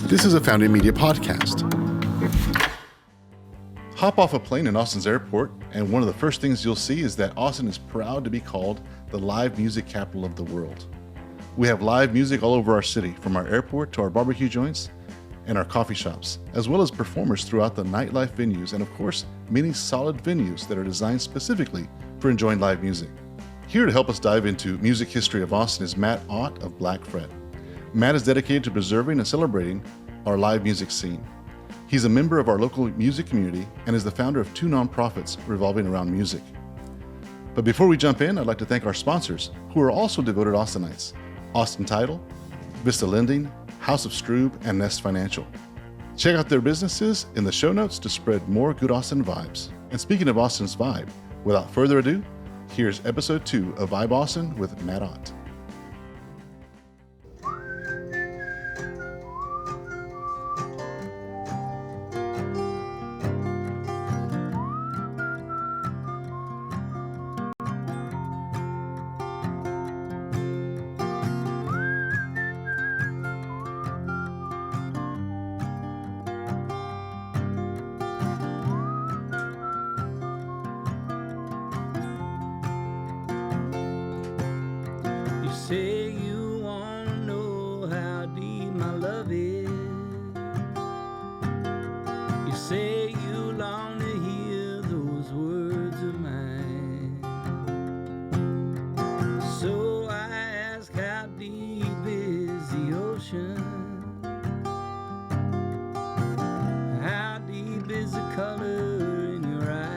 This is a Founding Media podcast. Hop off a plane in Austin's airport, and one of the first things you'll see is that Austin is proud to be called the live music capital of the world. We have live music all over our city, from our airport to our barbecue joints and our coffee shops, as well as performers throughout the nightlife venues, and of course, many solid venues that are designed specifically for enjoying live music. Here to help us dive into music history of Austin is Matt Ott of Black Fret. Matt is dedicated to preserving and celebrating our live music scene. He's a member of our local music community and is the founder of 2 nonprofits revolving around music. But before we jump in, I'd like to thank our sponsors, who are also devoted Austinites: Austin Title, Vista Lending, House of Stroob, and Nest Financial. Check out their businesses in the show notes to spread more good Austin vibes. And speaking of Austin's vibe, without further ado, here's episode 2 of Vibe Austin with Matt Ott. Say you wanna know how deep my love is. You say you long to hear those words of mine. So I ask, how deep is the ocean? How deep is the color in your eye?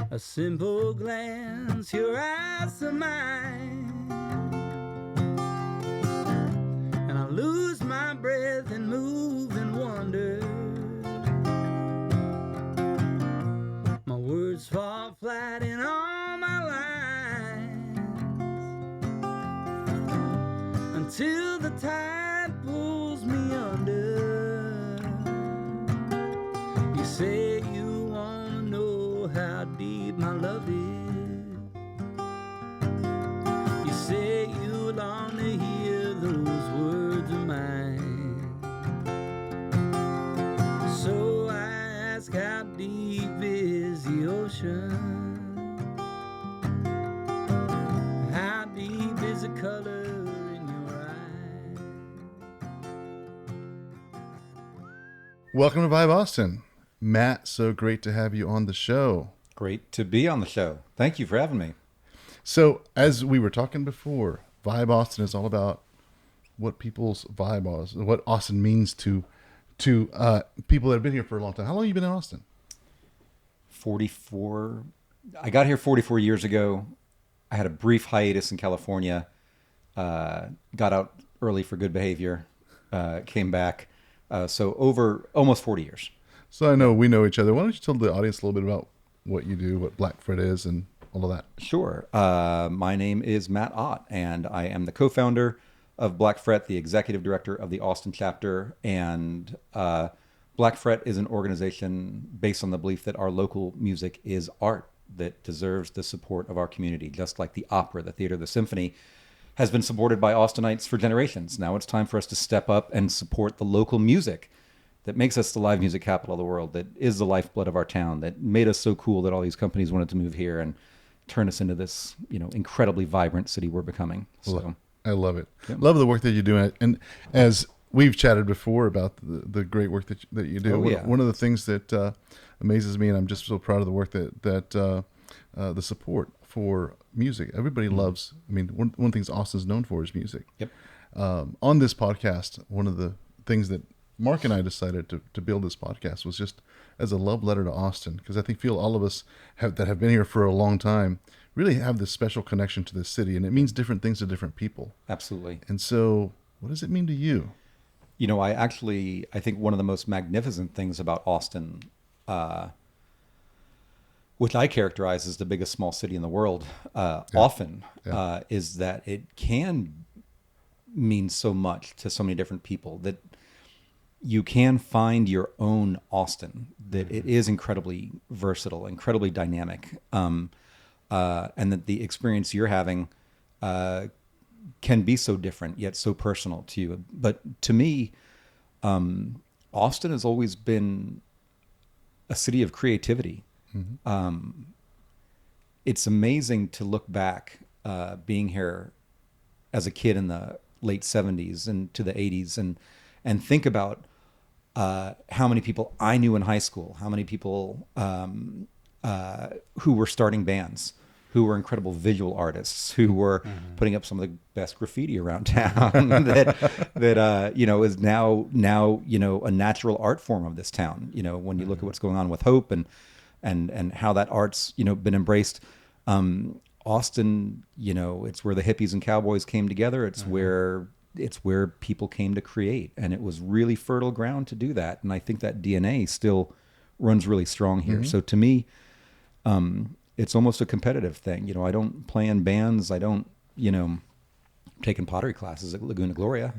A simple glance, your eyes are mine, and I lose my breath and move and wonder. My words fall flat in all my lines, until the tide pulls me under. You say you wanna know how deep my love is. You say you long to hear those words of mine. So I ask, how deep is the ocean? How deep is the color in your eye? Welcome to Vibe Austin. Matt, so great to have you on the show. Great to be on the show. Thank you for having me. So, as we were talking before, Vibe Austin is all about what people's vibe is, what Austin means to people that have been here for a long time. How long have you been in Austin? 44. I got here 44 years ago. I had a brief hiatus in California. Got out early for good behavior. Came back. So over almost 40 years. So I know we know each other. Why don't you tell the audience a little bit about what you do, what Black Fret is, and all of that? Sure. My name is Matt Ott, and I am the co-founder of Black Fret, the executive director of the Austin chapter. And Black Fret is an organization based on the belief that our local music is art that deserves the support of our community, just like the opera, the theater, the symphony has been supported by Austinites for generations. Now it's time for us to step up and support the local music that makes us the live music capital of the world, that is the lifeblood of our town, that made us so cool that all these companies wanted to move here and turn us into this, incredibly vibrant city we're becoming. So I love it. Yeah. Love the work that you do. And as we've chatted before about the great work that you do, one of the things that amazes me, and I'm just so proud of the work that the support for music. Everybody loves, one of the things Austin's known for is music. Yep. On this podcast, one of the things that Mark and I decided to build this podcast was just as a love letter to Austin, because I feel all of us that have been here for a long time really have this special connection to this city, and it means different things to different people. Absolutely. And so, what does it mean to you? I think one of the most magnificent things about Austin, which I characterize as the biggest small city in the world, often, is that it can mean so much to so many different people, that you can find your own Austin, that it is incredibly versatile, incredibly dynamic, and that the experience you're having can be so different yet so personal to you. But to me, Austin has always been a city of creativity. It's amazing to look back, being here as a kid in the late 70s and to the 80s, and think about how many people I knew in high school, how many people who were starting bands, who were incredible visual artists, who were putting up some of the best graffiti around town that is now a natural art form of this town. When you look at what's going on with Hope and how that art's been embraced. Austin, it's where the hippies and cowboys came together. It's where people came to create, and it was really fertile ground to do that. And I think that DNA still runs really strong here. So to me, it's almost a competitive thing. I don't play in bands. I don't, taking pottery classes at Laguna Gloria.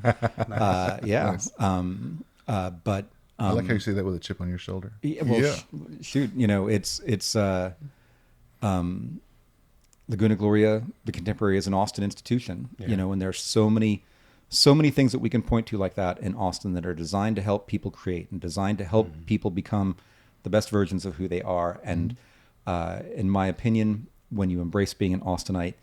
Yeah. Nice. But I like how you say that with a chip on your shoulder. Shoot, it's Laguna Gloria, the Contemporary, is an Austin institution, and there's so many things that we can point to like that in Austin that are designed to help people create and designed to help people become the best versions of who they are. And in my opinion, when you embrace being an Austinite,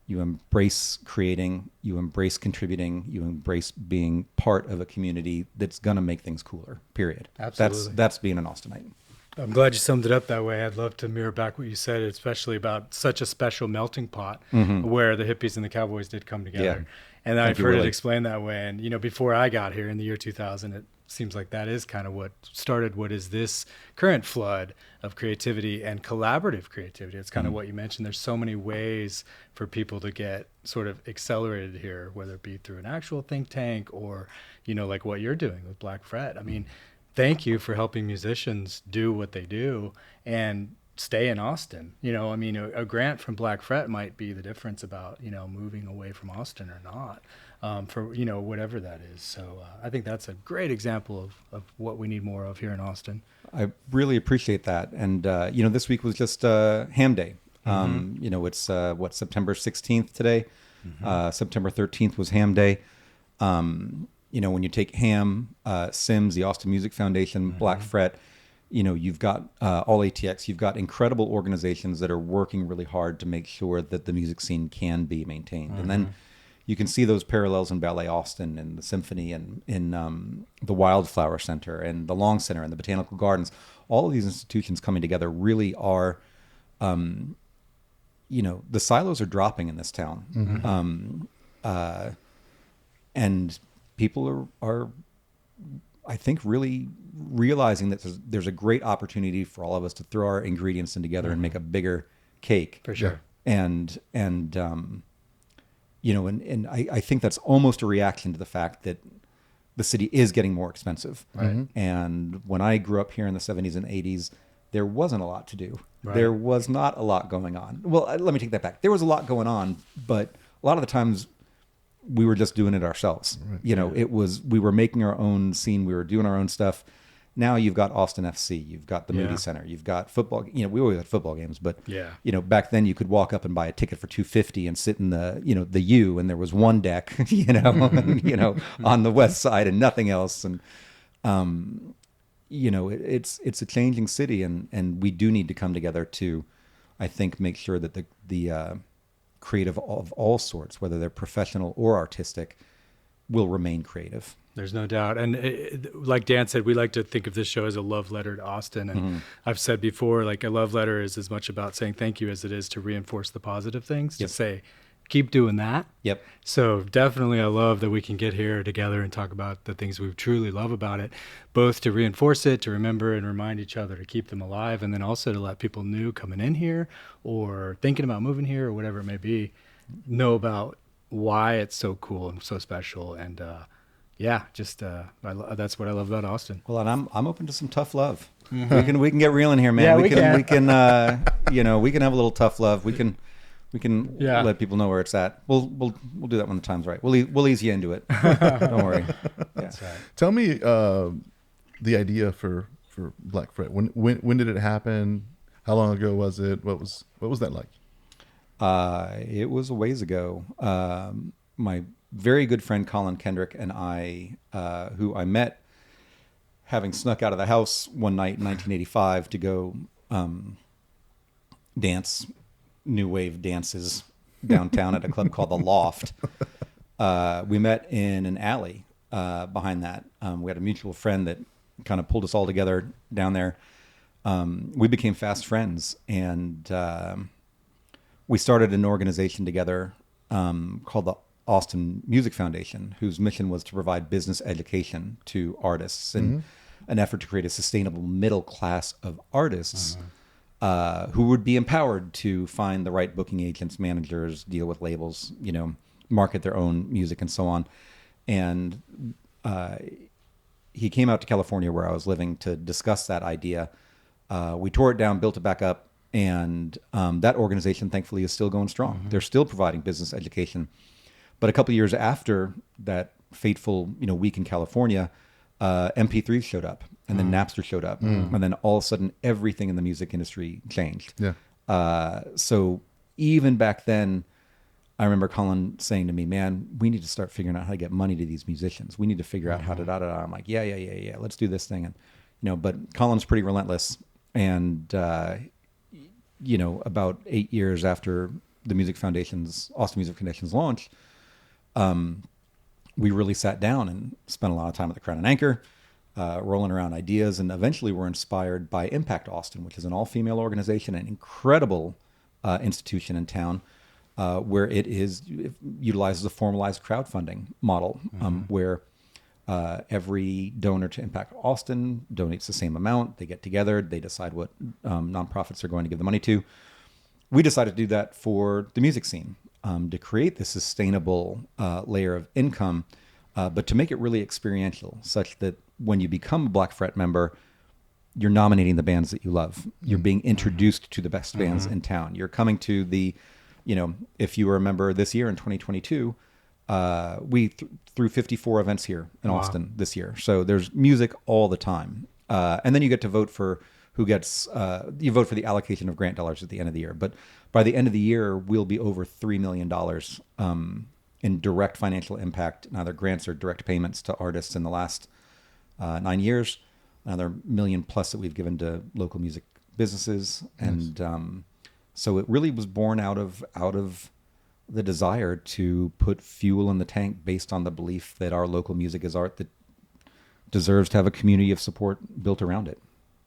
you embrace creating, you embrace contributing, you embrace being part of a community that's going to make things cooler, period. Absolutely. That's being an Austinite. I'm glad you summed it up that way. I'd love to mirror back what you said, especially about such a special melting pot where the hippies and the cowboys did come together. Yeah. And I've heard it explained that way. And, before I got here in the year 2000, it seems like that is kind of what started what is this current flood of creativity and collaborative creativity. It's kind of what you mentioned. There's so many ways for people to get sort of accelerated here, whether it be through an actual think tank or, like what you're doing with Black Fret. I mean, thank you for helping musicians do what they do and stay in Austin. A grant from Black Fret might be the difference about, moving away from Austin or not, for, whatever that is. So I think that's a great example of what we need more of here in Austin. I really appreciate that. And, this week was just Ham Day. It's September 16th today. September 13th was Ham Day. When you take Ham, Sims, the Austin Music Foundation, Black Fret, you've got all ATX, you've got incredible organizations that are working really hard to make sure that the music scene can be maintained. And then you can see those parallels in Ballet Austin and the Symphony and in the Wildflower Center and the Long Center and the Botanical Gardens. All of these institutions coming together really are, the silos are dropping in this town. And people are, I think, really realizing that there's a great opportunity for all of us to throw our ingredients in together and make a bigger cake. For sure. And I think that's almost a reaction to the fact that the city is getting more expensive. Right. And when I grew up here in the 70s and 80s, there wasn't a lot to do. Right. There was not a lot going on. Well, let me take that back. There was a lot going on, but a lot of the times we were just doing it ourselves. Right. We were making our own scene. We were doing our own stuff. Now you've got Austin FC, you've got the Moody Center, you've got football. We always had football games, but back then you could walk up and buy a ticket for $2.50 and sit in the the U, and there was one deck, on the west side and nothing else. And it's a changing city, and we do need to come together to, I think, make sure that the creative of all sorts, whether they're professional or artistic, will remain creative. There's no doubt. And like Dan said, we like to think of this show as a love letter to Austin. And I've said before, like, a love letter is as much about saying thank you as it is to reinforce the positive things, to say, keep doing that. Yep. So definitely I love that we can get here together and talk about the things we truly love about it, both to reinforce it, to remember and remind each other to keep them alive, and then also to let people new coming in here or thinking about moving here or whatever it may be, know about why it's so cool and so special. And that's what I love about Austin. Well, and I'm open to some tough love. We can get real in here, man. Yeah, we can we can have a little tough love. We can let people know where it's at. We'll do that when the time's right. We'll ease you into it. Don't worry. That's right. Tell me the idea for Black Fret. When did it happen? How long ago was it? What was that like? It was a ways ago. my very good friend Colin Kendrick and I, who I met having snuck out of the house one night in 1985 to go dance new wave dances downtown at a club called The Loft. We met in an alley behind that. We had a mutual friend that kind of pulled us all together down there. We became fast friends, and we started an organization together called the Austin Music Foundation, whose mission was to provide business education to artists in an effort to create a sustainable middle class of artists who would be empowered to find the right booking agents, managers, deal with labels, market their own music and so on. And he came out to California where I was living to discuss that idea. We tore it down, built it back up, and that organization, thankfully, is still going strong. They're still providing business education. But a couple of years after that fateful, week in California, MP3 showed up, and then Napster showed up, and then all of a sudden, everything in the music industry changed. Yeah. So even back then, I remember Colin saying to me, "Man, we need to start figuring out how to get money to these musicians. We need to figure out how to da-da-da." I'm like, yeah. Let's do this thing. And, but Colin's pretty relentless. And, about 8 years after the Music Foundation's Austin Music Foundation's launch, we really sat down and spent a lot of time at the Crown and Anchor, rolling around ideas. And eventually we're inspired by Impact Austin, which is an all-female organization, an incredible institution in town, where it utilizes a formalized crowdfunding model, where every donor to Impact Austin donates the same amount. They get together, they decide what nonprofits are going to give the money to. We decided to do that for the music scene, to create this sustainable layer of income, but to make it really experiential, such that when you become a Black Fret member, you're nominating the bands that you love. You're being introduced to the best bands in town. You're coming to the, if you remember this year in 2022, we threw 54 events here in Austin this year. So there's music all the time. And then you get to vote for who gets, you vote for the allocation of grant dollars at the end of the year. But by the end of the year, we'll be over $3 million in direct financial impact, either grants or direct payments to artists in the last 9 years. Another $1 million plus that we've given to local music businesses. And so it really was born out of the desire to put fuel in the tank based on the belief that our local music is art that deserves to have a community of support built around it.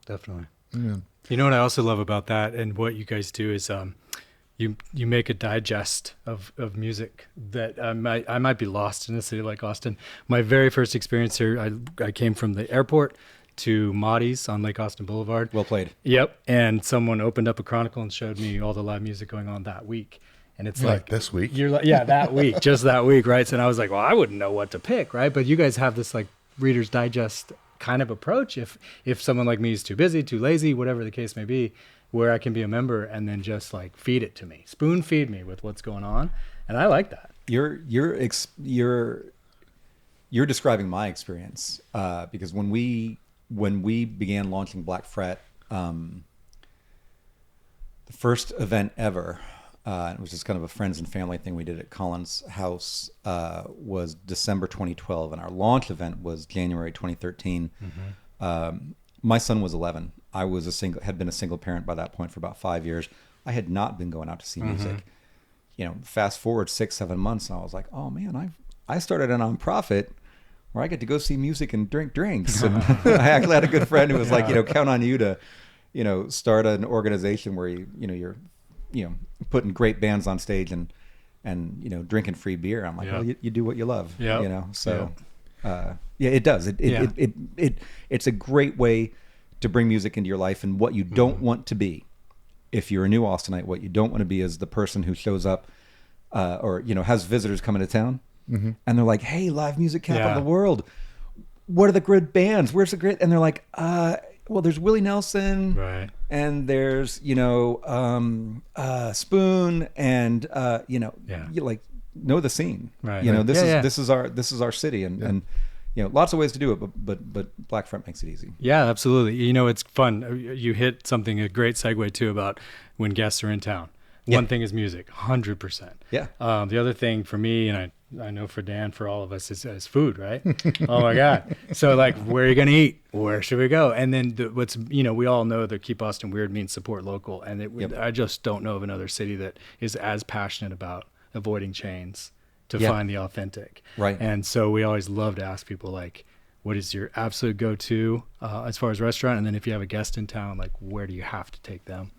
Definitely. Yeah. You know what I also love about that, and what you guys do is you make a digest of music that I might be lost in a city like Austin. My very first experience here, I came from the airport to Maudie's on Lake Austin Boulevard. Well played. Yep. And someone opened up a Chronicle and showed me all the live music going on that week. And it's like this week. You're like, yeah, that week, just that week, right? So, and I was like, well, I wouldn't know what to pick, right? But you guys have this like Reader's Digest kind of approach. If someone like me is too busy, too lazy, whatever the case may be, where I can be a member and then just like feed it to me, spoon feed me with what's going on, and I like that. You're describing my experience, because when we began launching Black Fret, the first event ever. It was just kind of a friends and family thing we did at Colin's house, was December 2012, and our launch event was January 2013. My son was 11. I had been a single parent by that point for about 5 years. I had not been going out to see music. Fast forward 6-7 months, and I was like, oh man, I started a nonprofit where I get to go see music and drink drinks. And I actually had a good friend who was like, count on you to, start an organization where you're putting great bands on stage and drinking free beer. I'm like, well, you do what you love, So, it does. It's a great way to bring music into your life. And what you don't want to be, if you're a new Austinite, what you don't want to be is the person who shows up, or has visitors coming to town, and they're like, "Hey, live music capital of the world. What are the good bands? Where's the great?" And they're like, well, there's Willie Nelson, right? And there's Spoon, and you like know the scene, right? This is our city, and lots of ways to do it, but Black Fret makes it easy. Yeah, absolutely. It's fun. You hit something, a great segue too, about when guests are in town. One thing is music, 100%. Yeah. The other thing for me, and I know for Dan, for all of us, is food, right? Oh my God. So like, where are you going to eat? Where should we go? And then what's, we all know that Keep Austin Weird means support local. And I just don't know of another city that is as passionate about avoiding chains to find the authentic. Right. And so we always love to ask people like, what is your absolute go-to as far as restaurant? And then if you have a guest in town, like where do you have to take them?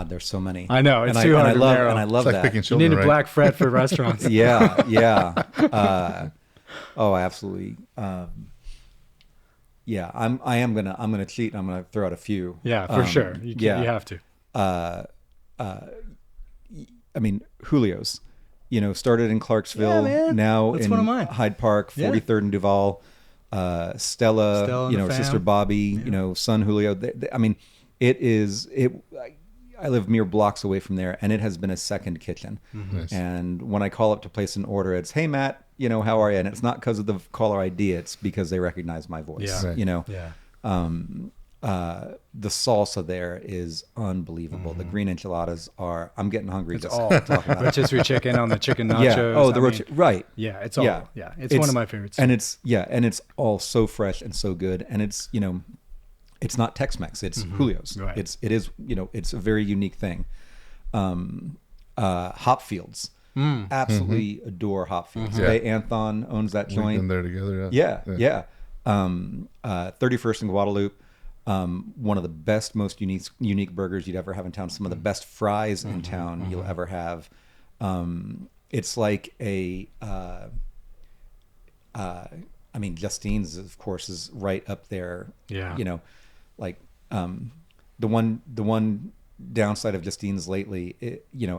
There's so many. I know, it's too hard to narrow. And I love It's like that. picking You children, need a right? black Fred for restaurants. Yeah. Oh, absolutely. Yeah, I'm gonna cheat. I'm gonna throw out a few. Yeah, for sure. You have to. I mean, Julio's, started in Clarksville, Yeah, man. now That's in one of mine. Hyde Park, 43rd and Duval. Stella, and the her sister fam. Bobby, son Julio. I mean, I live mere blocks away from there, and it has been a second kitchen. Nice. And when I call up to place an order, it's, "Hey Matt, how are you?" And it's not because of the caller ID; it's because they recognize my voice. Yeah. Right. Yeah. The salsa there is unbelievable. The green enchiladas are. I'm getting hungry. It's just all talking about it. rotisserie chicken on the chicken nachos. Yeah. Oh, the I mean, right. Yeah, it's all. Yeah. Yeah, it's one of my favorites. And it's all so fresh and so good. And it's it's not Tex-Mex. It's Julio's. Right. It is it's a very unique thing. Hop Fields. Absolutely adore Hop Fields. Yeah. Ray Anthon owns that We've joint. been there together. Yeah. 31st and Guadalupe. One of the best, most unique burgers you'd ever have in town. Some of the best fries in town you'll ever have. It's like Justine's, of course, is right up there. Yeah. The one downside of Justine's lately,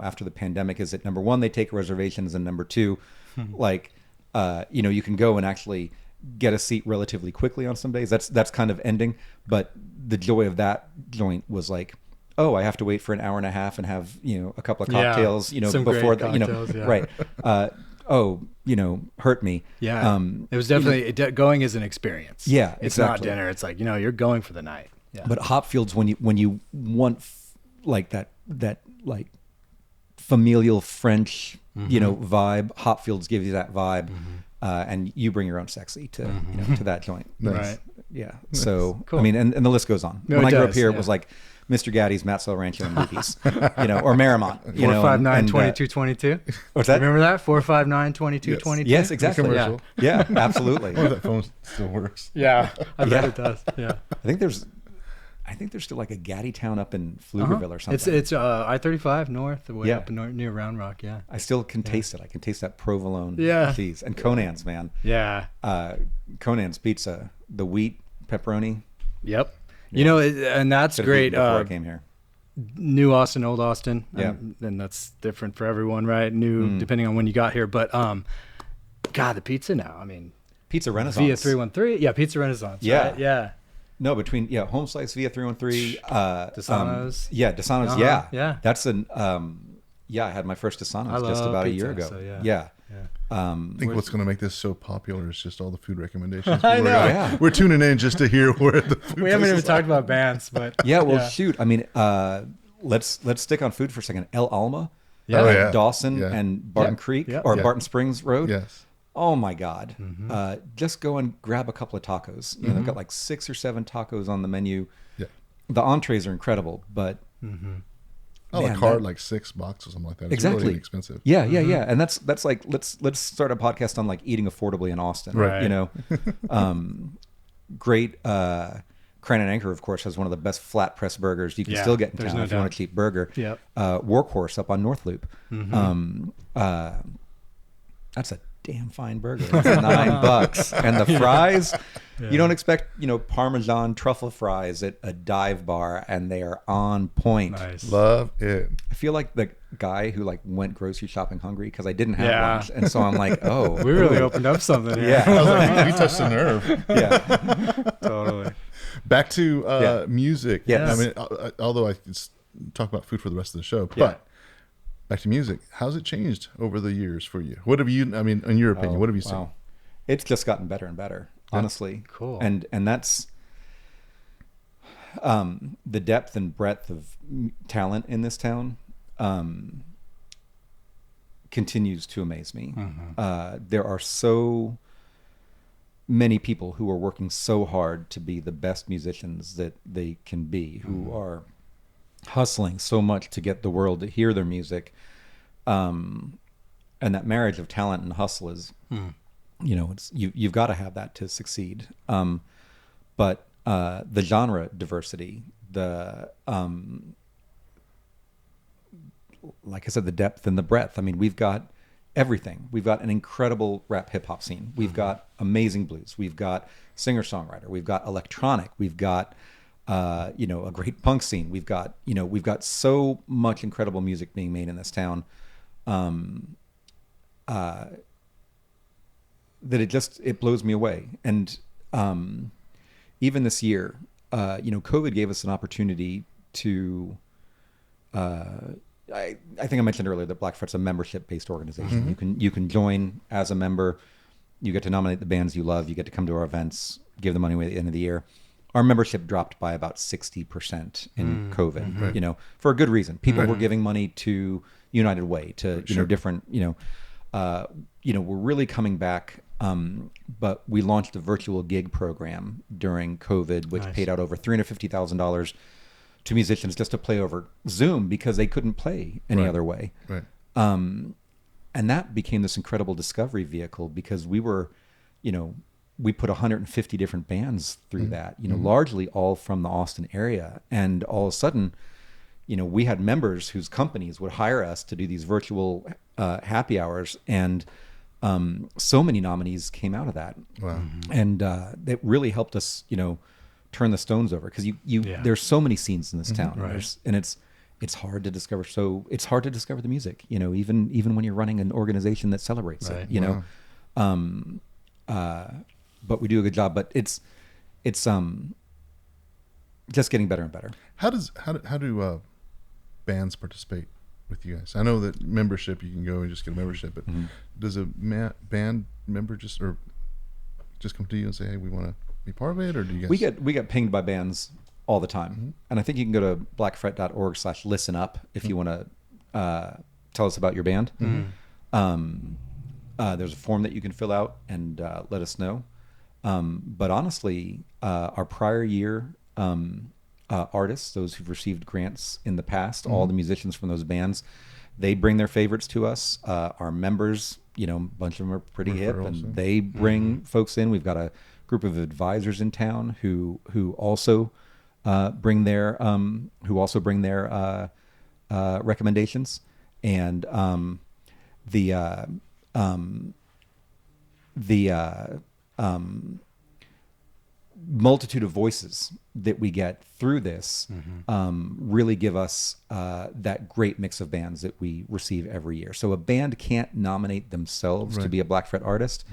after the pandemic, is that number one, they take reservations, and number two, you can go and actually get a seat relatively quickly on some days. That's kind of ending, but the joy of that joint was like, oh, I have to wait for an hour and a half and have a couple of cocktails, some before great that, cocktails, yeah. right. Hurt me. Yeah. It was definitely going as an experience. Yeah, It's not exactly. dinner. It's like, you're going for the night. Yeah. But Hopfields, when you want like that like familial French, vibe, Hopfields gives you that vibe, and you bring your own sexy to to that joint. Nice. Right. Yeah. So Cool. I mean, and the list goes on. No, When it I grew up does, here, yeah. it was like Mr. Gaddy's, Matt Sell Rancho, and Movies, or Merrimont. 459-2222. What's that? Remember that? 459-2222. Yes, exactly. commercial. Yeah, absolutely. Oh, that phone still works. Yeah. I bet Yeah. it does. Yeah. I think there's still like a Gaddy town up in Pflugerville or something. It's I-35 north, way Yeah. up near Round Rock. Yeah. I still can taste it. I can taste that provolone Yeah. cheese. And Conan's, man. Yeah. Conan's pizza, the wheat pepperoni. Yep. Yeah. And that's Could've great. eaten before I came here. New Austin, Old Austin. Yeah. And that's different for everyone, right? New, depending on when you got here. But, God, the pizza now. I mean, Pizza Renaissance. Via 313. Yeah, Pizza Renaissance. Yeah. Right? Yeah. No, between Home Slice, Via 313. Desano's. Desano's. Uh-huh, Yeah. yeah. That's I had my first Desano's just love about a pizza, year ago. so yeah. Yeah. I think what's going to make this so popular is just all the food recommendations. I know. Yeah. We're tuning in just to hear where the food We haven't even places are. talked about bands, but Yeah, well, shoot. I mean, let's stick on food for a second. El Alma, Yeah. Oh, yeah. Dawson, Yeah. and Barton Yeah. Creek, Yeah. or Yeah. Barton Springs Road. Yes. Oh my God! Just go and grab a couple of tacos. They've got like 6 or 7 tacos on the menu. Yeah. The entrees are incredible, but A la Man, carte, that- like $6 or something like that. It's exactly really inexpensive. Yeah, and that's like let's start a podcast on like eating affordably in Austin. Right. Great. Crown and Anchor, of course, has one of the best flat press burgers you can Yeah, still get in there's town no if you want doubt. a cheap burger. Yep. Workhorse up on North Loop. That's a damn fine burger. It's $9, and the fries. You don't expect Parmesan truffle fries at a dive bar, and they are on point. nice. Love it. I feel like the guy who like went grocery shopping hungry because I didn't have Yeah. lunch, and so I'm like, oh, We really opened up something here. I yeah, was like, we touched a nerve. yeah. Totally. Back to Yeah. music. Yes. I mean, although I could talk about food for the rest of the show, Yeah. but back to music. How's it changed over the years for you? What have you? I mean, in your opinion, what have you seen? Wow. It's just gotten better and better, honestly. Cool. And that's the depth and breadth of talent in this town. continues to amaze me. There are so many people who are working so hard to be the best musicians that they can be, who are hustling so much to get the world to hear their music. And that marriage of talent and hustle is, it's you've got to have that to succeed. But the genre diversity, like I said, the depth and the breadth. I mean, we've got everything. We've got an incredible rap hip hop scene. We've got amazing blues. We've got singer-songwriter. We've got electronic. We've got, a great punk scene. We've got so much incredible music being made in this town, that it blows me away. And, even this year, COVID gave us an opportunity to, I think I mentioned earlier that Black Fret's a membership-based organization. You can join as a member. You get to nominate the bands you love. You get to come to our events, give the money away at the end of the year. Our membership dropped by about 60% in COVID, for a good reason. People were giving money to United Way, to, different, we're really coming back. But we launched a virtual gig program during COVID, which paid out over $350,000 to musicians just to play over Zoom because they couldn't play any other way. Right. And that became this incredible discovery vehicle because we were, we put 150 different bands through that, largely all from the Austin area. And all of a sudden, we had members whose companies would hire us to do these virtual happy hours. And so many nominees came out of that. Wow. And it really helped us, turn the stones over because there's so many scenes in this town. And it's hard to discover. So it's hard to discover the music, even when you're running an organization that celebrates it, but we do a good job, but it's just getting better and better. How do bands participate with you guys? I know that membership, you can go and just get a membership, but does a band member just come to you and say, hey, we want to be part of it? Or do you guys... We get pinged by bands all the time. And I think you can go to blackfret.org/listen up if you want to tell us about your band. There's a form that you can fill out and let us know. But honestly, our prior year artists, those who've received grants in the past, all the musicians from those bands, they bring their favorites to us. Our members, a bunch of them are pretty hip, and they bring folks in. We've got a group of advisors in town who also bring their recommendations, and the multitude of voices that we get through this really give us that great mix of bands that we receive every year. So a band can't nominate themselves to be a Black Fret artist.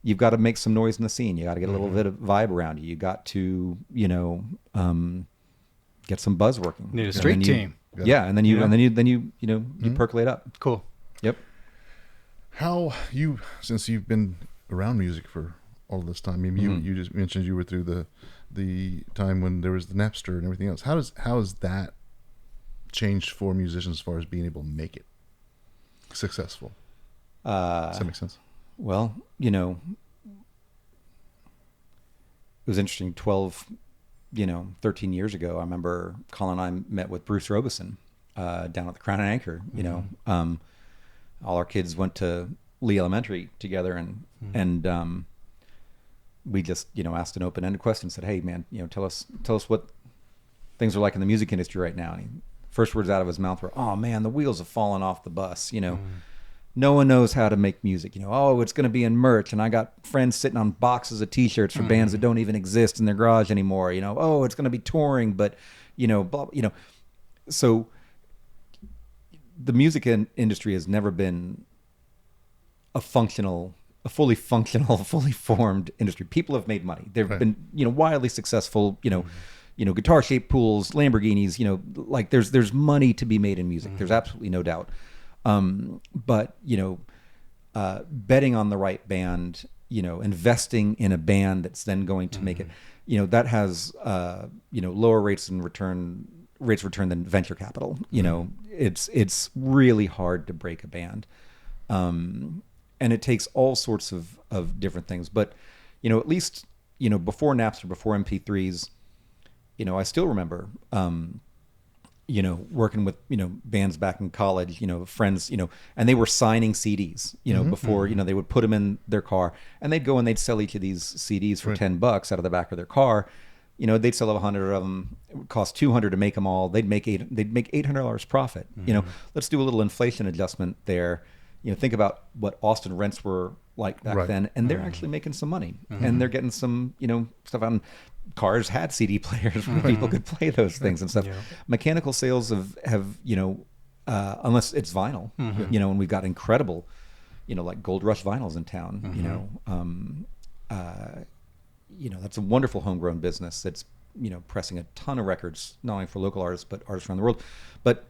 You've got to make some noise in the scene. You got to get a little bit of vibe around you. You got to, get some buzz working. Need a street team. Yeah, and then you percolate up. Cool. Yep. Since you've been around music for all this time, I mean, you just mentioned you were through the time when there was the Napster and everything else. How has that changed for musicians as far as being able to make it successful? Does that make sense? Well, it was interesting. 13 years ago, I remember Colin and I met with Bruce Robeson down at the Crown and Anchor. All our kids went to Lee Elementary together, and we just asked an open-ended question. Said, "Hey, man, tell us what things are like in the music industry right now." And first words out of his mouth were, "Oh man, the wheels have fallen off the bus. No one knows how to make music. Oh, it's going to be in merch, and I got friends sitting on boxes of T-shirts for bands that don't even exist in their garage anymore. Oh, it's going to be touring, but blah. So the music industry has never been a fully functional, fully formed industry. People have made money. They've been wildly successful. Guitar-shaped pools, Lamborghinis. Like there's money to be made in music. There's absolutely no doubt. But betting on the right band, investing in a band that's then going to make it, that has, lower rates of return than venture capital. It's really hard to break a band. And it takes all sorts of different things. But, at least, before Napster, before MP3s, I still remember, working with, bands back in college, friends, and they were signing CDs, before, they would put them in their car, and they'd go and they'd sell each of these CDs for $10 out of the back of their car. They'd sell 100 of them. It would cost $200 to make them all. They'd make $800 profit. Let's do a little inflation adjustment there. Think about what Austin rents were like back then, and they're actually making some money, and they're getting some, stuff on. Cars had CD players where people could play those things and stuff. Mechanical sales have unless it's vinyl, and we've got incredible, like Gold Rush vinyls in town. That's a wonderful homegrown business that's, pressing a ton of records, not only for local artists, but artists around the world. But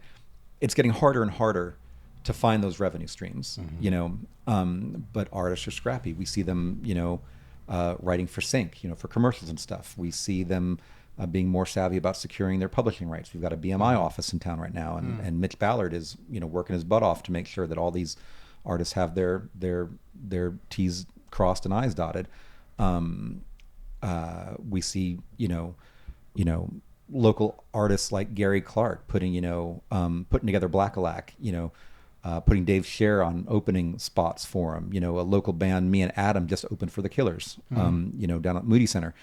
it's getting harder and harder to find those revenue streams, but artists are scrappy. We see them, writing for sync, for commercials and stuff. We see them being more savvy about securing their publishing rights. We've got a BMI office in town right now, and Mitch Ballard is, working his butt off to make sure that all these artists have their T's crossed and I's dotted. We see, local artists like Gary Clark putting together Black-a-Lack, putting Dave Scher on opening spots for him. A local band, Me and Adam, just opened for the Killers, down at Moody Center.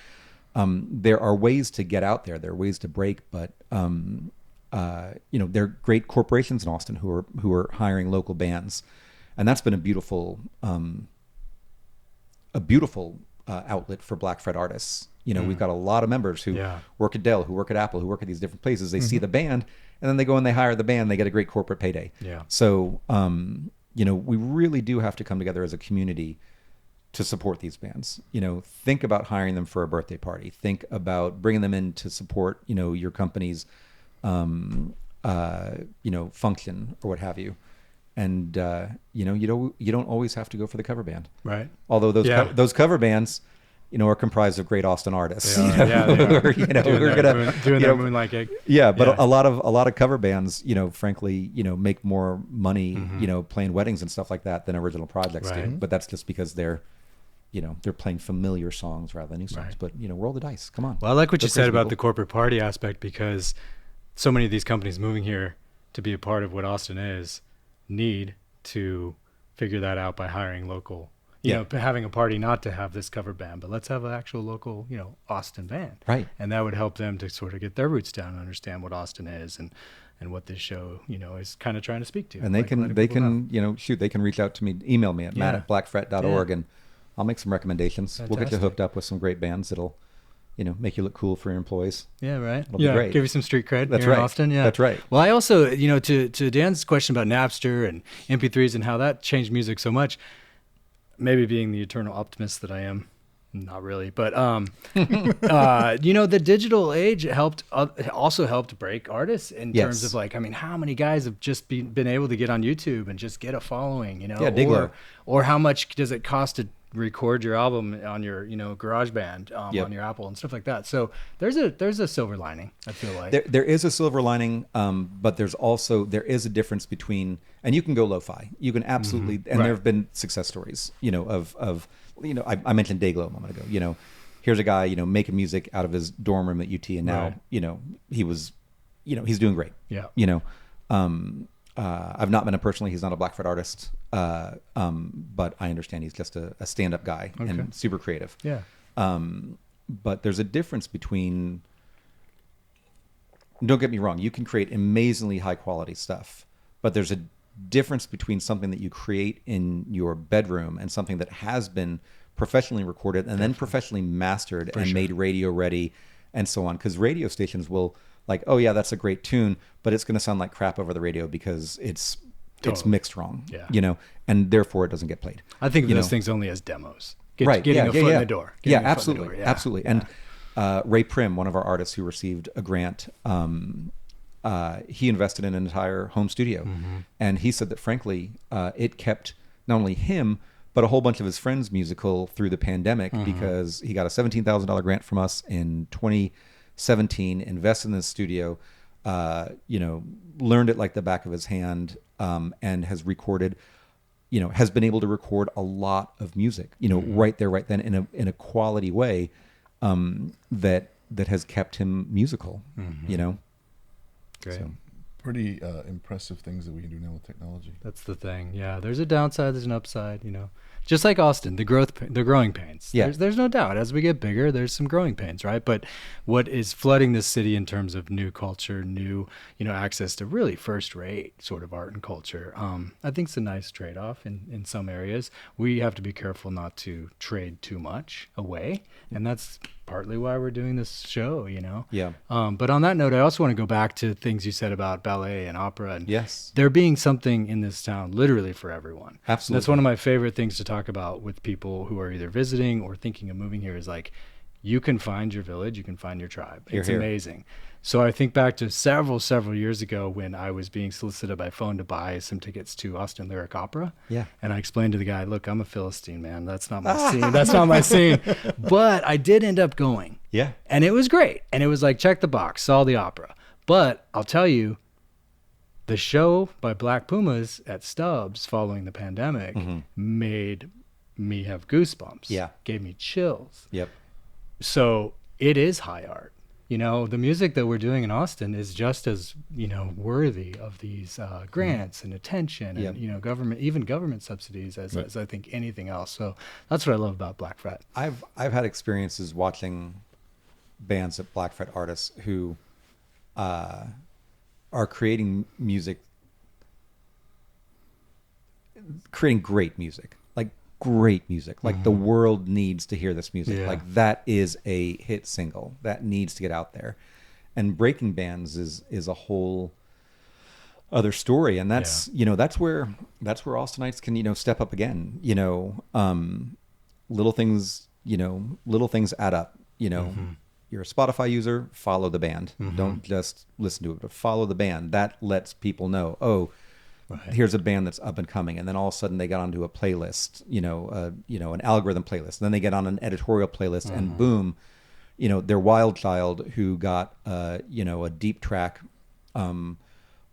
There are ways to get out there. There are ways to break, but there are great corporations in Austin who are hiring local bands, and that's been a beautiful outlet for Black Fret artists. We've got a lot of members who work at Dell, who work at Apple, who work at these different places. They see the band, and then they go and they hire the band. They get a great corporate payday. Yeah. So, we really do have to come together as a community to support these bands. Think about hiring them for a birthday party. Think about bringing them in to support, your company's, function or what have you. And, you don't always have to go for the cover band. Right. Although those cover bands, are comprised of great Austin artists. They are. Doing their Moonlight gig. Yeah, but a lot of cover bands, frankly, make more money, playing weddings and stuff like that than original projects do. But that's just because they're playing familiar songs rather than new songs. But roll the dice. Come on. Well, I like what you said about the corporate party aspect, because so many of these companies moving here to be a part of what Austin is need to figure that out by hiring local. Having a party, not to have this cover band, but let's have an actual local, Austin band. Right. And that would help them to sort of get their roots down and understand what Austin is and what this show, is kind of trying to speak to. And they can they can reach out to me, email me at matt@blackfret.org, and I'll make some recommendations. Fantastic. We'll get you hooked up with some great bands that'll, make you look cool for your employees. Yeah, right. It'll be great. Give you some street cred here in Austin. Yeah, that's right. Well, I also, to Dan's question about Napster and MP3s and how that changed music so much, maybe being the eternal optimist that I am, not really, but the digital age also helped break artists in terms of how many guys have just been able to get on YouTube and just get a following, or how much does it cost to record your album on your GarageBand on your Apple and stuff like that. So there's a silver lining, I feel like. There is a silver lining, but there is a difference between, and you can go lo-fi. You can absolutely, and there have been success stories, I mentioned Dayglow a moment ago. Here's a guy, making music out of his dorm room at UT, and now, he was, he's doing great. Yeah. I've not met him personally. He's not a Black Fret artist, but I understand he's just a stand-up guy and super creative. Yeah. But there's a difference between. Don't get me wrong. You can create amazingly high-quality stuff, but there's a difference between something that you create in your bedroom and something that has been professionally recorded and then professionally mastered and made radio ready, and so on. Because radio stations will. Like, oh yeah, that's a great tune, but it's going to sound like crap over the radio because it's mixed wrong, and therefore it doesn't get played. I think of those things only as demos, getting a foot in the door. Absolutely. And Ray Prim, one of our artists who received a grant, he invested in an entire home studio, and he said that frankly, it kept not only him but a whole bunch of his friends musical through the pandemic, because he got a $17,000 grant from us in 2017, invested in the studio, learned it like the back of his hand, and has recorded has been able to record a lot of music, right there, right then, in a quality way, that has kept him musical, Great. So, Pretty impressive things that we can do now with technology. That's the thing. Yeah, there's a downside, there's an upside. Just like Austin, the growing pains. Yeah. There's no doubt. As we get bigger, there's some growing pains, right? But what is flooding this city in terms of new culture, new access to really first-rate sort of art and culture, I think it's a nice trade-off in some areas. We have to be careful not to trade too much away, and that's partly why we're doing this show. Yeah. But on that note, I also want to go back to things you said about ballet and opera, and Yes. there being something in this town literally for everyone. Absolutely. That's one of my favorite things to talk about with people who are either visiting or thinking of moving here is like, you can find your village, you can find your tribe. It's Here. amazing. So I think back to several years ago when I was being solicited by phone to buy some tickets to Austin Lyric Opera. Yeah. And I explained to the guy, look, I'm a Philistine, man. That's not my scene. That's not my scene. But I did end up going. Yeah. And it was great. And it was like, check the box, saw the opera. But I'll tell you, the show by Black Pumas at Stubbs following the pandemic made me have goosebumps. Yeah. Gave me chills. Yep. So it is high art. The music that we're doing in Austin is just as, worthy of these grants and attention and, Yep. government subsidies as I think anything else. So that's what I love about Black Fret. I've had experiences watching bands at Black Fret artists who are creating great music, like the world needs to hear this music. Yeah. Like that is a hit single that needs to get out there, and breaking bands is a whole other story. And that's that's where Austinites can step up again. Little things add up. You're a Spotify user, follow the band. Don't just listen to it, but follow the band. That lets people know, here's a band that's up and coming. And then all of a sudden they got onto a playlist, an algorithm playlist. And then they get on an editorial playlist and boom, their Wild Child who got, a deep track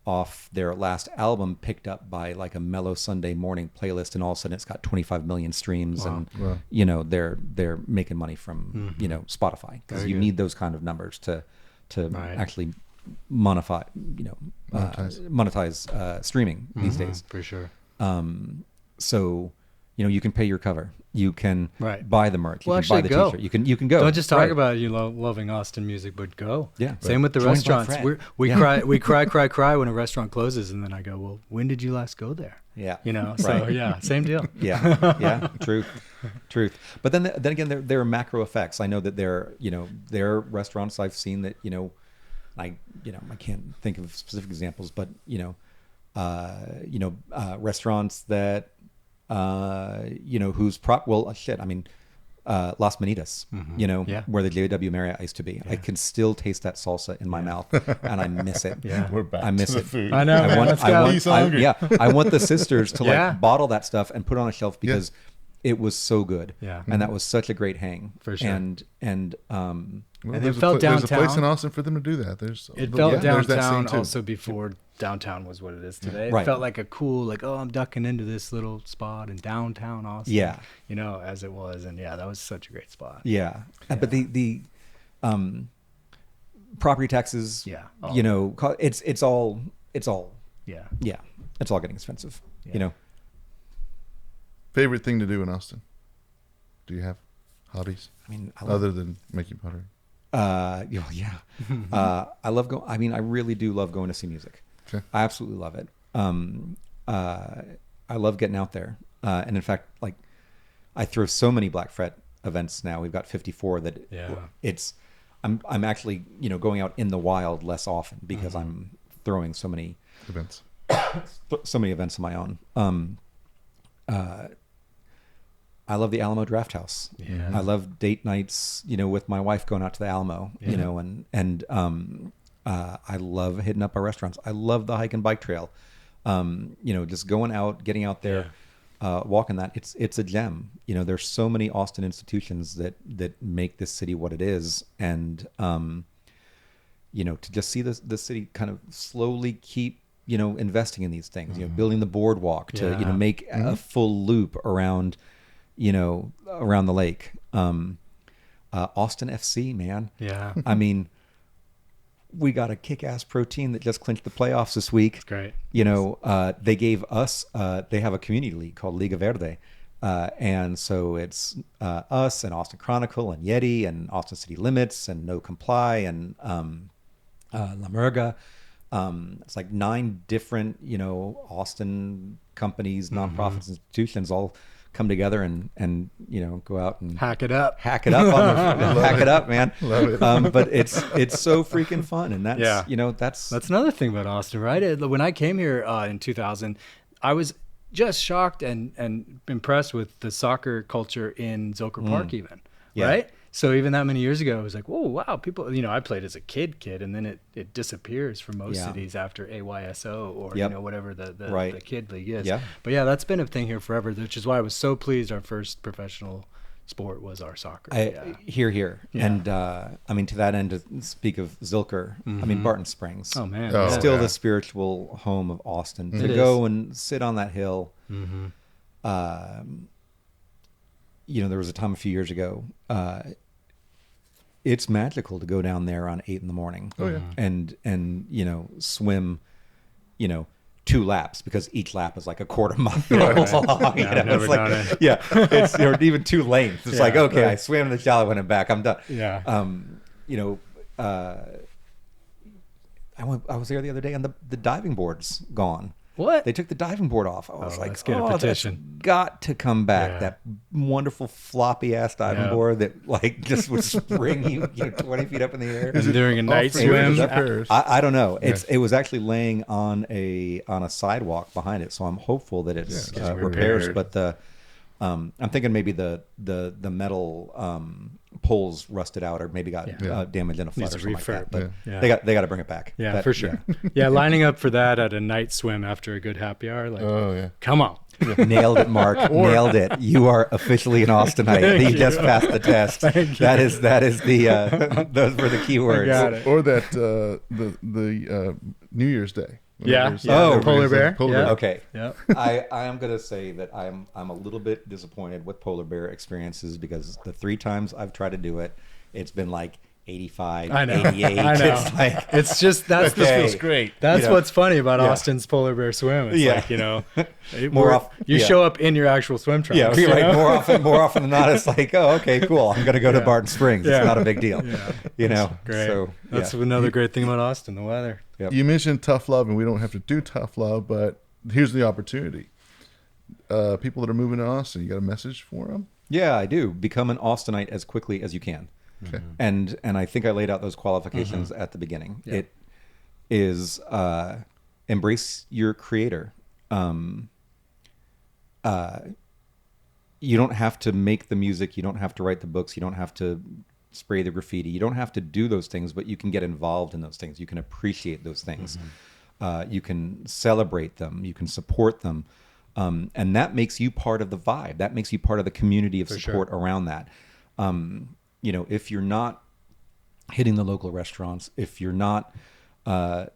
off their last album picked up by like a mellow Sunday morning playlist, and all of a sudden it's got 25 million streams. Wow. And they're making money from Spotify, because Very you good. need those kind of numbers to Right. actually monetize streaming these days. For sure. So you can pay your cover, you can Right. buy the merch, Well, you can buy actually the go. t-shirt, you can go. Don't just talk Right. about loving Austin music, but go. Yeah. Same with the Join restaurants. Black Fret. We Yeah. cry when a restaurant closes, and then I go, well, when did you last go there? Yeah. So Right. yeah, same deal. Yeah. Truth. But then again, there are macro effects. I know that there are restaurants I've seen that I can't think of specific examples, but restaurants that whose Las Manitas, Yeah. where the JW Marriott used to be. I can still taste that salsa in my mouth, and I miss it. Yeah. We're back I miss to the it. food. I know, man. Let's go. He's hungry. I want the sisters to Yeah. bottle that stuff and put it on a shelf, because it was so good. Yeah. And that was such a great hang. For sure. And Well, And it there's felt there's a place downtown. in Austin for them to do that. It there's felt that scene downtown too. also before downtown was what it is today. Right. It felt like a cool, I'm ducking into this little spot in downtown Austin. Yeah. As it was. And yeah, that was such a great spot. yeah. But the property taxes, Yeah. it's all Yeah. it's all getting expensive. Yeah. Favorite thing to do in Austin? Do you have hobbies I mean, other than making pottery? yeah. I love going. I mean, I really do love going to see music. Okay. I absolutely love it. I love getting out there. And in fact, I throw so many Black Fret events now. We've got 54 that I'm actually, going out in the wild less often, because I'm throwing so many Events. events of my own. I love the Alamo Draft House. Yeah. I love date nights, with my wife, going out to the Alamo, and I love hitting up our restaurants. I love the hike and bike trail. Just going out, getting out there, walking that. It's a gem. There's so many Austin institutions that make this city what it is, and to just see the city kind of slowly keep investing in these things, building the boardwalk to, make a full loop around, around the lake. Austin FC, man. Yeah. I mean, we got a kick-ass pro team that just clinched the playoffs this week. It's great. They gave us, they have a community league called Liga Verde. And so it's us and Austin Chronicle and Yeti and Austin City Limits and No Comply and La Murga. It's like 9 different, Austin companies, nonprofits, institutions all come together and go out and Hack it up. hack it up, man. Love it. But it's so freaking fun, and that's That's another thing about Austin, right? When I came here in 2000, I was just shocked and impressed with the soccer culture in Zilker Park, even. Yeah. Right? So even that many years ago, it was like, whoa, wow, people, I played as a kid, and then it disappears from most cities after AYSO or, whatever the kid league is. Yeah. But yeah, that's been a thing here forever, which is why I was so pleased our first professional sport was our soccer. Here. Yeah. And to that end, to speak of Zilker, Barton Springs. Oh, man. Oh, Still yeah. the spiritual home of Austin. To It go is. and sit on that hill. There was a time a few years ago, it's magical to go down there on 8 a.m. Oh, yeah. And swim, 2 laps, because each lap is like a quarter mile long. Yeah, I've never done it. Yeah, it's or even 2 lanes. It's Yeah, like, okay, right. I swam in the shallow end and back. I'm done. Yeah. I was there the other day and the diving board's gone. What? They took the diving board off. I was like, let's get a that's petition. got to come back. Yeah. That wonderful floppy ass diving Yeah. board that like just would spring you, 20 feet up in the air. And during a night free or is swim. it repairs? I don't know. It was actually laying on a sidewalk behind it, so I'm hopeful that it's Yeah, it's repairs. repaired. But I'm thinking maybe the metal poles rusted out or maybe got damaged in a flood Needs or a something like that. But Yeah. they got to bring it back. Yeah, That- for sure. Yeah, lining up for that at a night swim after a good happy hour. Like, Oh, yeah. come on. Nailed it, Mark. Nailed it. You are officially an Austinite. You just passed the test. That is the those were the key words. got it. Or that the New Year's Day. Yeah. There's- Yeah, Oh, the polar bear. Polar Yeah. bear. Okay. Yeah. I am gonna say that I'm a little bit disappointed with polar bear experiences because the 3 times I've tried to do it, it's been like 85, I know. 88. I know. It's like It's just that's This feels great. That's You know? what's funny about Yeah. Austin's polar bear swim. It's Yeah. like, More off- you yeah. show up in your actual swim trunks. yeah, you right. know? More often than not, it's like, oh, okay, cool. I'm gonna go to Barton Springs. Yeah. It's not a big deal. Yeah. Great. So That's yeah. another great thing about Austin, the weather. Yep. You mentioned tough love, and we don't have to do tough love, but here's the opportunity. People that are moving to Austin, you got a message for them? Yeah, I do. Become an Austinite as quickly as you can. Okay. And I think I laid out those qualifications at the beginning. Yeah. It is embrace your creator. You don't have to make the music. You don't have to write the books. You don't have to spray the graffiti. You don't have to do those things, but you can get involved in those things. You can appreciate those things. You can celebrate them. You can support them. And that makes you part of the vibe. That makes you part of the community of support around that. If you're not hitting the local restaurants, if you're not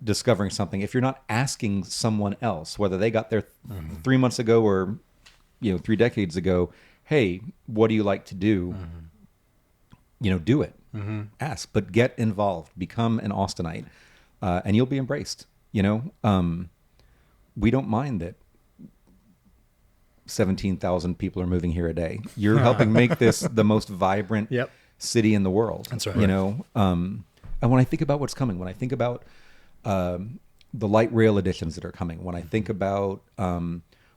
discovering something, if you're not asking someone else, whether they got there 3 months ago or 3 decades ago, hey, what do you like to do? Do it. Ask, but get involved. Become an Austinite, and you'll be embraced. We don't mind that 17,000 people are moving here a day. You're helping make this the most vibrant city in the world. That's right. And when I think about what's coming, when I think about the light rail additions that are coming, when I think about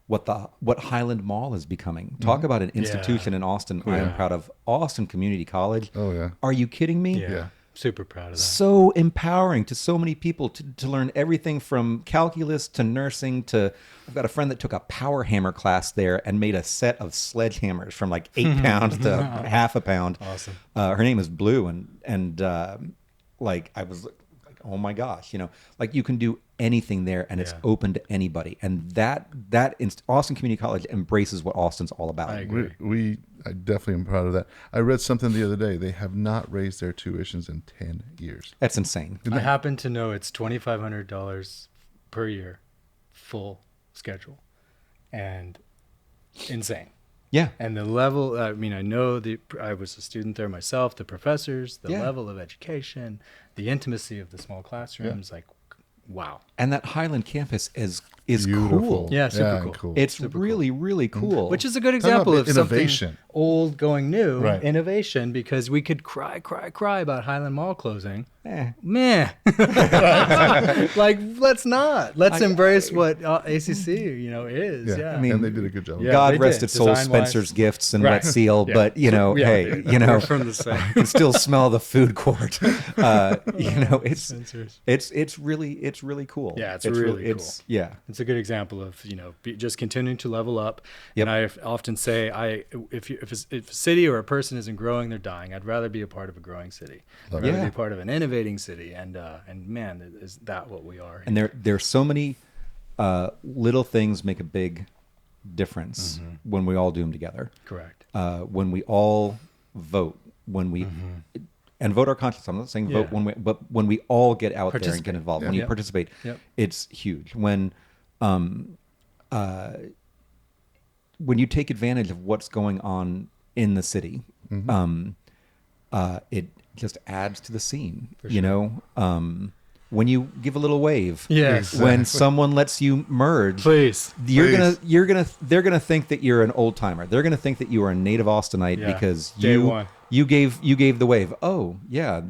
what Highland Mall is becoming, talk about an institution in Austin I am proud of. Austin Community College. Oh, yeah. Are you kidding me? Yeah. Super proud of that. So empowering to so many people to learn everything from calculus to nursing to I've got a friend that took a power hammer class there and made a set of sledgehammers from like 8 pounds to half a pound. Awesome. Her name is Blue and I was like, oh my gosh, like you can do anything there and it's open to anybody. And Austin Community College embraces what Austin's all about. I agree. I definitely am proud of that. I read something the other day. They have not raised their tuitions in 10 years. That's insane. I happen to know it's $2,500 per year, full schedule, and insane. Yeah. And the level, I mean, I was a student there myself, the professors, the Yeah. level of education, the intimacy of the small classrooms, like, wow. And that Highland campus is Beautiful. cool. Yeah, super cool. It's Super really, really cool. Which is a good Talk about example of innovation. something old going new, Right. innovation, because we could cry about Highland Mall closing. Eh. Meh. Like, let's not. Let's embrace what ACC, is. Yeah. I mean, and they did a good job. Yeah. God they rest did, its soul, design-wise. Spencer's Gifts and Right. Wet Seal, Yeah. but Yeah, hey, we're from the same. I can still smell the food court. Spencer's. It's really cool. Yeah, it's really cool. Yeah. It's a good example of just continuing to level up. Yep. And I often say, if a city or a person isn't growing, they're dying. I'd rather be a part of a growing city. I'd rather Yeah. be a part of an innovating city. And man, is that what we are? And there's so many little things make a big difference when we all do them together. Correct. When we all vote, when we and vote our conscience. I'm not saying vote Yeah. but when we all get out there and Participate. get involved, Yeah. when you Yep. participate, Yep. it's huge. When you take advantage of what's going on in the city, it just adds to the scene. When you give a little wave, Yes. when someone lets you merge, Please. they're gonna think that you're an old timer. They're gonna think that you are a native Austinite Yeah. because Day one. you gave the wave. Oh yeah,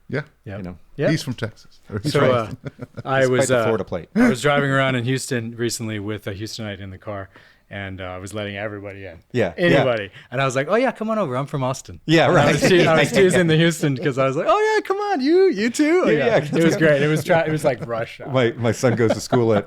Yeah. Yep. Yeah. He's from Texas. Or he's So from- I was the Florida plate. I was driving around in Houston recently with a Houstonite in the car, and I was letting everybody in. Yeah, Anybody. And I was like, oh yeah, come on over. I'm from Austin. Yeah, And right. I was teasing the Houston because I was like, oh yeah, come on, you too. Oh, Yeah, It was great. It was like rush hour. My son goes to school at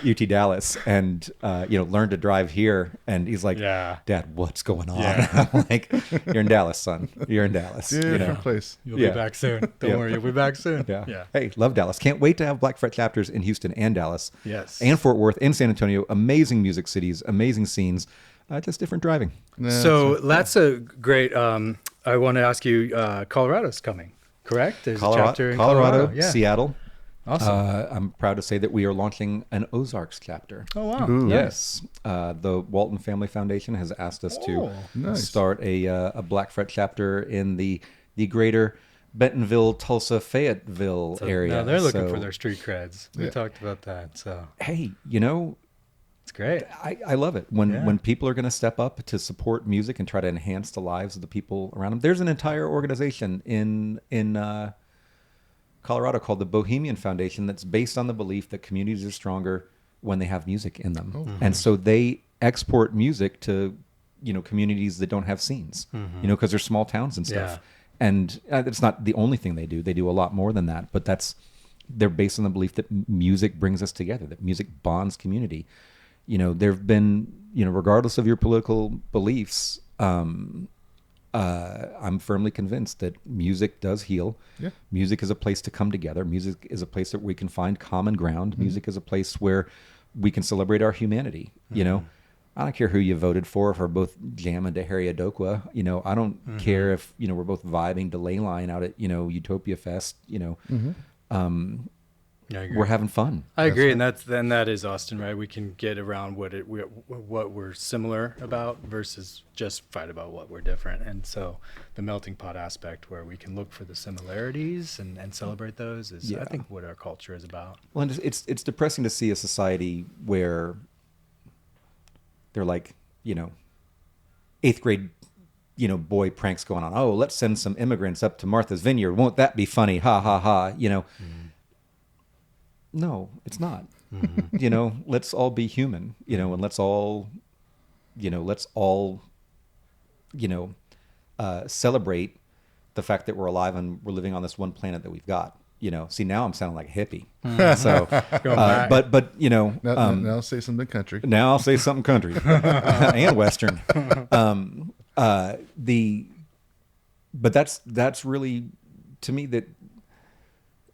UT Dallas and learned to drive here, and he's like, Yeah. Dad, what's going on? Yeah. I'm like, you're in Dallas, son. You're in Dallas. different place. You'll Yeah. be back soon. Don't Yeah. worry, you'll be back soon. Yeah. Hey, love Dallas. Can't wait to have Black Fret chapters in Houston and Dallas. Yes. And Fort Worth and San Antonio. Amazing music cities, amazing scenes. Just different driving. So that's a great. I want to ask you. Colorado's coming, correct? There's a chapter in Colorado, Yeah. Seattle. Awesome. I'm proud to say that we are launching an Ozarks chapter. Oh wow. Ooh. Yes, the Walton Family Foundation has asked us to Oh, nice. start a Black Fret chapter in the greater Bentonville, Tulsa, Fayetteville area. Now they're looking So, for their street creds. We Yeah. talked about that, so Hey, it's great. I love it when Yeah. when people are going to step up to support music and try to enhance the lives of the people around them. There's an entire organization in Colorado called the Bohemian Foundation that's based on the belief that communities are stronger when they have music in them, and so they export music to communities that don't have scenes, because they're small towns and stuff. Yeah. And it's not the only thing they do. They do a lot more than that, but they're based on the belief that music brings us together, that music bonds community. There have been, regardless of your political beliefs, I'm firmly convinced that music does heal. Yeah. Music is a place to come together. Music is a place that we can find common ground. Music is a place where we can celebrate our humanity. I don't care who you voted for, if we're both jamming to Harry Adokwa. I don't care if, we're both vibing to Leyline out at, Utopia Fest. I agree. We're having fun. I agree, and that is Austin, right? We can get around what we're similar about versus just fight about what we're different. And so the melting pot aspect, where we can look for the similarities and celebrate those, is Yeah. I think what our culture is about. Well, and it's depressing to see a society where they're like, 8th grade, boy pranks going on. Oh, let's send some immigrants up to Martha's Vineyard. Won't that be funny? Ha, ha, ha. No, it's not. Let's all be human, and let's all celebrate the fact that we're alive and we're living on this one planet that we've got. See, now I'm sounding like a hippie. So, back. but Now say something country. now I'll say something country and Western. But that's really, to me, that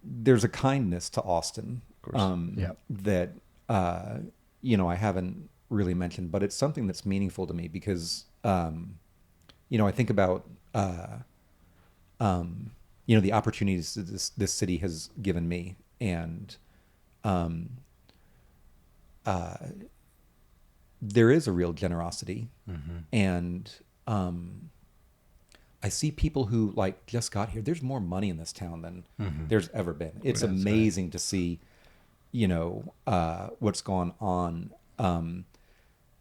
there's a kindness to Austin that I haven't really mentioned, but it's something that's meaningful to me because I think about the opportunities that this city has given me, and there is a real generosity, and I see people who like just got here. There's more money in this town than there's ever been. It's amazing to see, what's gone on.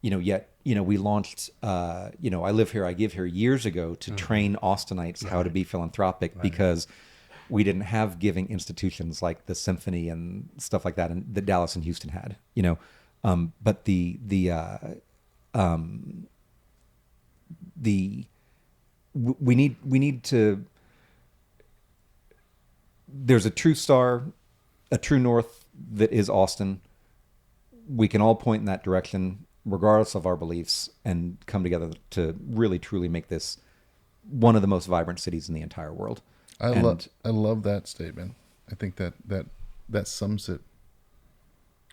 Yet, we launched, I live here, I give here years ago to train Austinites how to be philanthropic because we didn't have giving institutions like the symphony and stuff like that, and that Dallas and Houston had, but we need to, there's a true star, a true north that is Austin. We can all point in that direction regardless of our beliefs and come together to really truly make this one of the most vibrant cities in the entire world. I love that statement. I think that sums it.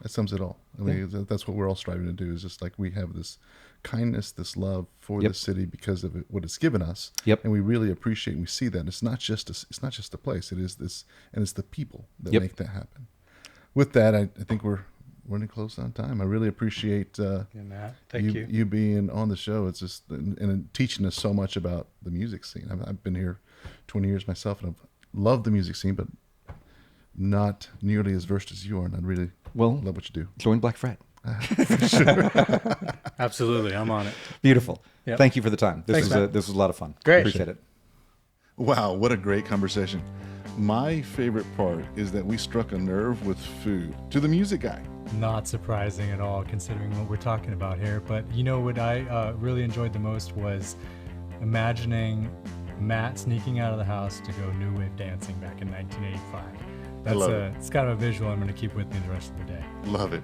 That sums it all. I mean, that's what we're all striving to do, is just like we have this kindness, this love for the city because of what it's given us. Yep. And we really appreciate, and we see that it's not just a place. It is this, and it's the people that make that happen. With that, I think we're running close on time. I really appreciate Matt, thank you. You being on the show. It's just and teaching us so much about the music scene. I've been here 20 years myself, and I've loved the music scene, but not nearly as versed as you are. And I really love what you do. Join Black Fret. Absolutely, I'm on it. Beautiful. Yep. Thank you for the time. This Thanks, was a lot of fun. Great. Appreciate it. Wow, what a great conversation. My favorite part is that we struck a nerve with food to the music guy. Not surprising at all, considering what we're talking about here. But what I really enjoyed the most was imagining Matt sneaking out of the house to go new wave dancing back in 1985. It's kind of a visual I'm going to keep with me the rest of the day. Love it.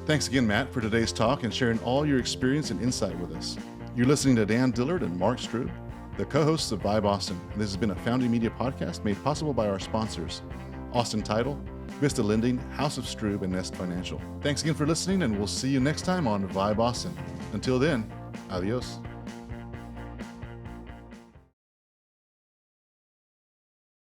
Thanks again, Matt, for today's talk and sharing all your experience and insight with us. You're listening to Dan Dillard and Mark Strube, the co-hosts of Vibe Austin. This has been a Founding Media podcast made possible by our sponsors, Austin Title, Vista Lending, House of Strube, and Nest Financial. Thanks again for listening, and we'll see you next time on Vibe Austin. Until then, adios.